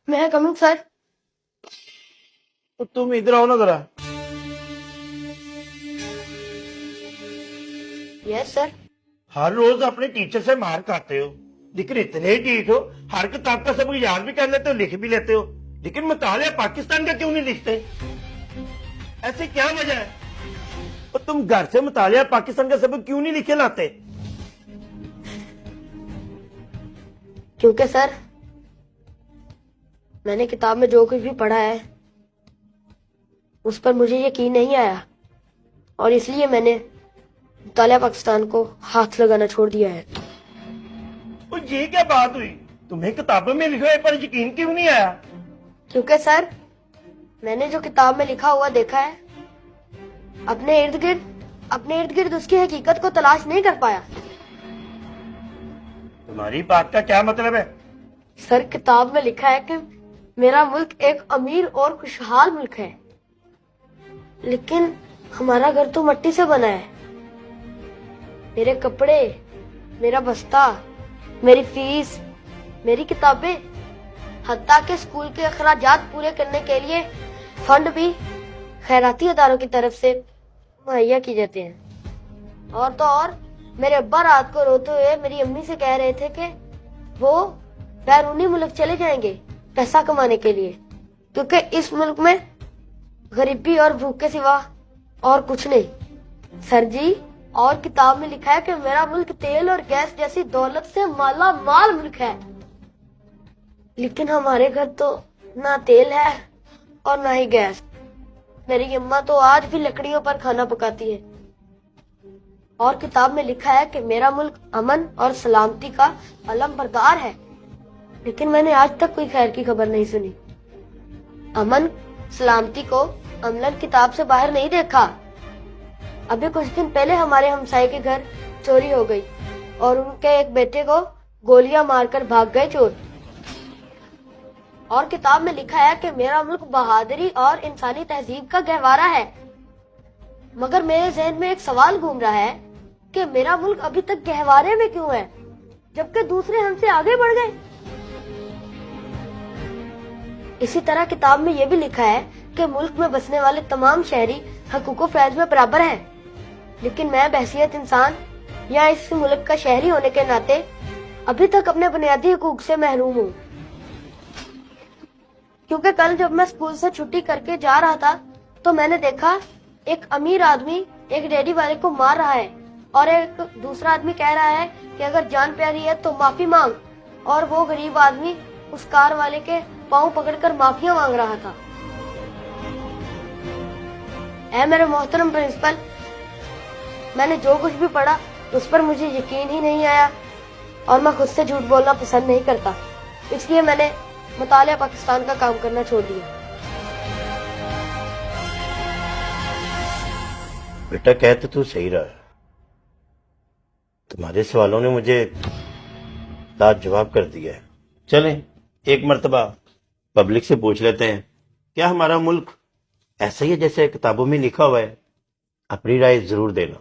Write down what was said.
मैं coming sir. तो तुम इधर आओ ना जरा। Yes sir. हर रोज अपने टीचर से मार खाते हो, लेकिन इतने ढीठ हो, हर किताब का सबक याद भी कर लेते हो, लिख भी लेते हो, लेकिन मुतालिया पाकिस्तान का क्यों नहीं लिखते? ऐसी क्या वजह है? और तुम घर से मुतालिया पाकिस्तान का सबक क्यों नहीं लिखे लाते? क्योंकि सर मैंने किताब में जो कुछ भी पढ़ा है उस पर मुझे यकीन नहीं आया, और इसलिए मैंने मुतालिया पाकिस्तान को हाथ लगाना छोड़ दिया है। और ये क्या बात हुई? तुम्हें किताबों में लिखे हुए पर यकीन क्यों नहीं आया? क्योंकि सर मैंने जो किताब में लिखा हुआ देखा है, अपने इर्द गिर्द उसकी हकीकत को तलाश नहीं कर पाया। तुम्हारी बात का क्या मतलब है? सर किताब में लिखा है कि मेरा मुल्क एक अमीर और खुशहाल मुल्क है, लेकिन हमारा घर तो मिट्टी से बना है। मेरे कपड़े, मेरा बस्ता, मेरी फीस, मेरी किताबें, हत्ता के स्कूल के अखराजात पूरे करने के लिए फंड भी खैराती इदारों की तरफ से मुहैया किए जाते हैं। और तो और मेरे अब्बा रात को रोते हुए मेरी अम्मी से कह रहे थे कि वो बैरूनी मुल्क चले जाएंगे पैसा कमाने के लिए, क्योंकि इस मुल्क में गरीबी और भूख के सिवा और कुछ नहीं। सर जी, और किताब में लिखा है कि मेरा मुल्क तेल और गैस जैसी दौलत से माला माल मुल्क है, लेकिन हमारे घर तो ना तेल है और ना ही गैस। मेरी अम्मा तो आज भी लकड़ियों पर खाना पकाती है। और किताब में लिखा है कि मेरा मुल्क अमन और सलामती का अलम बरदार है, लेकिन मैंने आज तक कोई खैर की खबर नहीं सुनी। अमन सलामती को अमलन किताब से बाहर नहीं देखा। अभी कुछ दिन पहले हमारे हमसाये के घर चोरी हो गई और उनके एक बेटे को गोलियां मारकर भाग गए चोर। और किताब में लिखा है कि मेरा मुल्क बहादुरी और इंसानी तहजीब का गहवारा है, मगर मेरे जहन में एक सवाल घूम रहा है कि मेरा मुल्क अभी तक गहवारे में क्यों है, जबकि दूसरे हमसे आगे बढ़ गए। इसी तरह किताब में यह भी लिखा है कि मुल्क में बसने वाले तमाम शहरी हकूक़ फैज़ में बराबर हैं, लेकिन मैं बहसियत इंसान या इस मुल्क का शहरी होने के नाते अभी तक अपने बुनियादी हकूक़ से महरूम हूँ। क्योंकि कल जब मैं स्कूल से छुट्टी करके जा रहा था तो मैंने देखा एक अमीर आदमी एक रेडी वाले को मार रहा है, और एक दूसरा आदमी कह रहा है कि अगर जान प्यारी है तो माफी मांग, और वो गरीब आदमी उस कार वाले के पांव पकड़कर माफिया मांग रहा था। ऐ मेरे मोहतरम प्रिंसिपल, मैंने जो कुछ भी पढ़ा उस पर मुझे यकीन ही नहीं आया, और मैं खुद से झूठ बोलना पसंद नहीं करता, इसलिए मैंने मुतालिया पाकिस्तान का काम करना छोड़ दिया। बेटा कहते तू सही रहा है, तुम्हारे सवालों ने मुझे लाजवाब कर दिया है। चलें एक मर्तबा पब्लिक से पूछ लेते हैं, क्या हमारा मुल्क ऐसा ही है जैसे किताबों में लिखा हुआ है? अपनी राय जरूर देना।